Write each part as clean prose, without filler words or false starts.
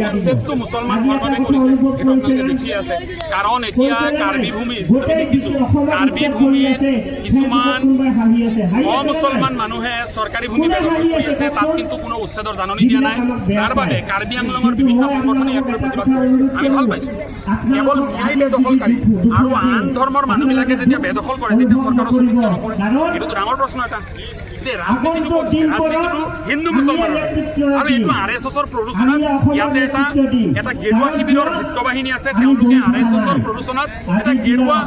উচ্ছেদটো মুছলমান হোৱাৰ বাবে কৰিছে, এইটো আপোনালোকে দেখি আছে। কাৰণ এতিয়া কাৰ্বি ভূমিত আমি দেখিছোঁ, কাৰ্বি ভূমিত কিছুমান অমুছলমান মানুহে চৰকাৰী ভূমি বেদখল কৰি আছে, তাত কিন্তু কোনো উচ্ছেদৰ জাননী দিয়া নাই, যাৰ বাবে কাৰ্বি আংলঙৰ বিভিন্ন সংগঠনে ইয়াক লৈ প্ৰতিবাদ কৰিছে। আমি ভাল পাইছোঁ। কেৱল মিয়াই বেদখলকাৰী আৰু আন ধৰ্মৰ মানুহবিলাকে যেতিয়া বেদখল কৰে তেতিয়া চৰকাৰৰ চকুত নপৰে, এইটোতো ডাঙৰ প্ৰশ্ন এটা। ৰাজনীতিটো ৰাজনীতিটো হিন্দু মুছলমানৰ আৰু এইটো RSSৰ প্ৰৰোচনাত ইয়াতে এটা গেৰুৱা শিবিৰৰ ভৃত্য বাহিনী আছে, তেওঁলোকে RSSৰ প্ৰৰোচনাত এটা গেৰুৱা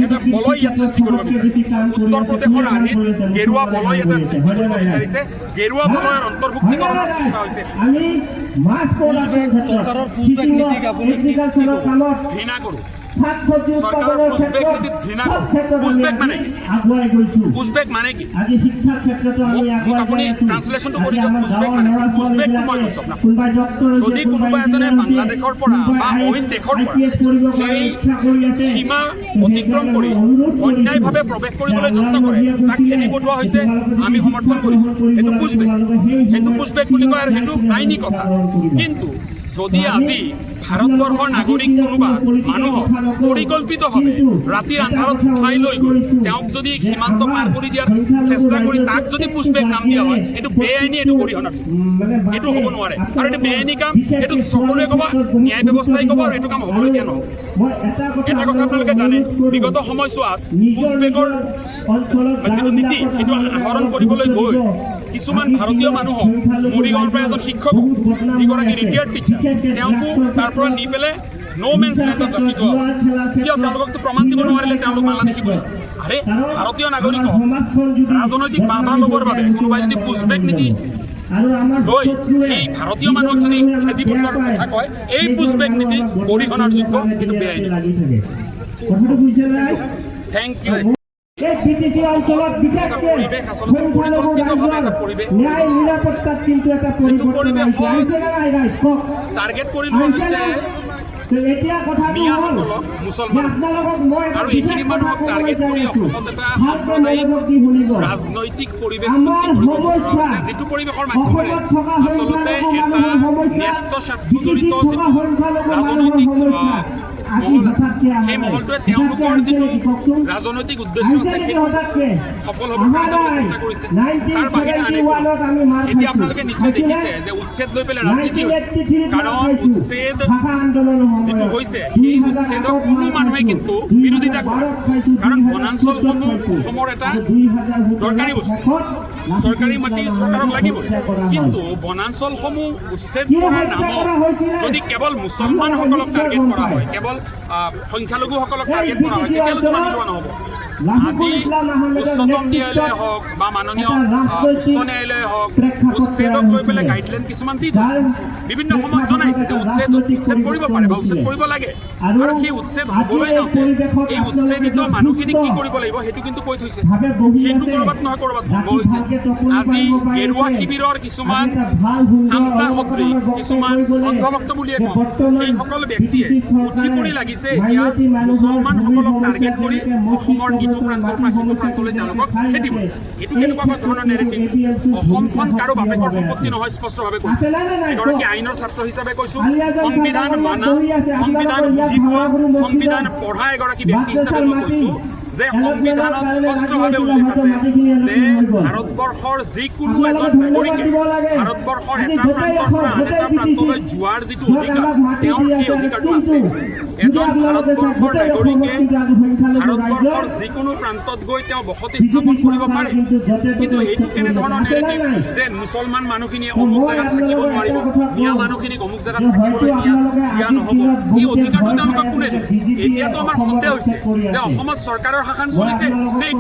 এটা বলয় ইয়াত সৃষ্টি কৰিব বিচাৰিছে। উত্তৰ প্ৰদেশৰ আৰ্হিত গেৰুৱা বলয় এটা সৃষ্টি কৰিব বিচাৰিছে। গেৰুৱা বলয়ৰ অন্তৰ্ভুক্তিকৰণৰ চেষ্টা হৈছে। চৰকাৰৰ পুজবেক নীতিক আপুনি ঘৃণা কৰোঁ। চৰকাৰৰ পুজবেক নীতিত ঘৃণা কৰোঁ। পুজবেক মানে কি? পুজবেক মানে কি? মোক আপুনি ট্ৰান্সলেশ্যনটো কৰি দিয়ক। পুজবেক মানে পুজবেকটো মই কৈছোঁ আপোনাক। যদি কোনোবা এজনে বাংলাদেশৰ পৰা বা অইন দেশৰ পৰা সেই সীমা অতিক্ৰম কৰি অন্যায়ভাৱে প্ৰৱেশ কৰিবলৈ যত্ন কৰে, তাক খেদি পঠোৱা হৈছে, আমি সমৰ্থন কৰিছোঁ। সেইটো পুজবেক, সেইটো পুজবেক বুলি কয় আৰু সেইটো আইনী কথা। কিন্তু যদি আজি ভাৰতবৰ্ষৰ নাগৰিক কোনোবা মানুহক পৰিকল্পিতভাৱে ৰাতিৰ আন্ধাৰত উঠাই লৈ গৈ তেওঁক যদি সীমান্ত পাৰ কৰি দিয়াৰ চেষ্টা কৰি তাক যদি পুছবেক নাম দিয়া হয়, এইটো বেআইনী, এইটো গৰিহণাৰ, এইটো হ'ব নোৱাৰে। আৰু এইটো বেআইনী কাম, এইটো সকলোৱে ক'ব, ন্যায় ব্যৱস্থাই ক'ব, আৰু এইটো কাম হ'বলৈ দিয়া নহ'ব। এটা কথা আপোনালোকে জানে, বিগত সময়ছোৱাত পুছবেকৰ যিটো নীতি সেইটো আহৰণ কৰিবলৈ গৈ কিছুমান ভাৰতীয় মানুহক, মৰিগাঁৱৰ পৰা এজন শিক্ষক যিগৰাকী ৰিটায়াৰ্ড টিচাৰ, তেওঁকো তাৰ পৰা নি পেলাই ন' মেন্স লেণ্ডত ৰাখি থোৱা। কিয়? তেওঁলোককতো প্ৰমাণ দিব নোৱাৰিলে তেওঁলোক বাংলাদেশী বুলি। আৰে ভাৰতীয় নাগৰিকক ৰাজনৈতিক বাধা ল'বৰ বাবে কোনোবাই যদি পুছবেক নীতি লৈ সেই ভাৰতীয় মানুহক যদি খেদি পঠোৱাৰ কথা কয়, এই পুছবেক নীতি গৰিহণাৰ যোগ্য, কিন্তু বেআইনী। Thank you. পৰিৱেশ আচলতে পৰিকল্পিতভাৱে এটা পৰিৱেশ, যিটো পৰিৱেশত টাৰ্গেট কৰি লোৱা হৈছে মিয়াসকলক, মুছলমান, আৰু এইখিনি মানুহক টাৰ্গেট কৰি অসমত এটা সাম্প্ৰদায়িক ৰাজনৈতিক পৰিৱেশ সৃষ্টি কৰিব বিচৰা হৈছে, যিটো পৰিৱেশৰ মাধ্যমেৰে আচলতে এটা ন্যস্ত স্বাৰ্থ জড়িত যিটো ৰাজনৈতিক মহল আছে, সেই মহলটোৱে তেওঁলোকৰ যিটো ৰাজনৈতিক উদ্দেশ্য আছে সেইটো সফল হ'বৰ কাৰণে চেষ্টা কৰিছে। তাৰ বাহিৰে আন একো নহয়। এতিয়া আপোনালোকে নিশ্চয় দেখিছে যে উচ্ছেদ লৈ পেলাই ৰাজনীতি হৈছে, কাৰণ উচ্ছেদ যিটো হৈছে সেই উচ্ছেদক কোনো মানুহে কিন্তু বিৰোধিতা কৰে, কাৰণ বনাঞ্চলসমূহ অসমৰ এটা দৰকাৰী বস্তু। চৰকাৰী মাটি চৰকাৰক লাগিবই, কিন্তু বনাঞ্চলসমূহ উচ্ছেদ কৰাৰ নামত যদি কেৱল মুছলমানসকলক টাৰ্গেট কৰা হয়, কেৱল সংখ্যালঘুসকলক টাৰ্গেট কৰা হয়, তেতিয়ালৈকে মানি লোৱা নহ'ব। আজি উচ্চতম ন্যায়ালয়ে হওক বা মাননীয় উচ্চ ন্যায়ালয়ে হওক উচ্ছেদক লৈ পেলাই গাইডলাইন কিছুমান দি থৈছে, বিভিন্ন সময়ত জনাইছে যে উচ্ছেদ কৰিব পাৰে বা উচ্ছেদ কৰিব লাগে, আৰু সেই উচ্ছেদ হ'বলৈ যাওঁতে এই উচ্ছেদিত মানুহখিনিক কি কৰিব লাগিব সেইটো কিন্তু কৈ থৈছে। সেইটো ক'ৰবাত নহয় ক'ৰবাত ভংগ হৈছে। আজি গেৰুৱা শিবিৰৰ কিছুমান চামচা সদৃ, কিছুমান অন্ধভক্ত বুলিয়ে কওঁ, সেইসকল ব্যক্তিয়ে উঠি পৰি লাগিছে এতিয়া মুছলমানসকলক টাৰ্গেট কৰি অসমৰ ইটো প্ৰান্তৰ পৰা সিটো প্ৰান্তলৈ তেওঁলোকক খেদিব। এইটো কেনেকুৱা ধৰণৰ নেৰেটিভ? অসমখন কাৰো বাপেকৰ সম্পত্তি নহয়, স্পষ্টভাৱে কৈছোঁ। এগৰাকী আইনৰ ছাত্ৰ হিচাপে কৈছোঁ, সংবিধান মানা, সংবিধান বুজি পোৱা, সংবিধান পঢ়া এগৰাকী ব্যক্তি হিচাপে মই কৈছোঁ যে সংবিধানত স্পষ্টভাৱে উল্লেখ আছে যে ভাৰতবৰ্ষৰ যিকোনো এজন নাগৰিকে ভাৰতবৰ্ষৰ এটা প্ৰান্তৰ পৰা আন এটা প্ৰান্তলৈ যোৱাৰ যিটো অধিকাৰ, তেওঁৰ সেই অধিকাৰটো আছে। এজন ভাৰতবৰ্ষৰ নাগৰিকে ভাৰতবৰ্ষৰ যিকোনো প্ৰান্তত গৈ তেওঁ বসতি স্থাপন কৰিব পাৰে, কিন্তু এইটো কেনেধৰণৰ নেৰেটিভ যে মুছলমান মানুহখিনিয়ে অমুক জেগাত থাকিব নোৱাৰিব, মিয়া মানুহখিনিক অমুক জেগাত থাকিবলৈ দিয়া নহ'ব, এই অধিকাৰটো তেওঁলোকক কোনে দিয়ে? এতিয়াতো আমাৰ সন্দেহ হৈছে যে অসমত চৰকাৰৰ শাসন চলিছে নে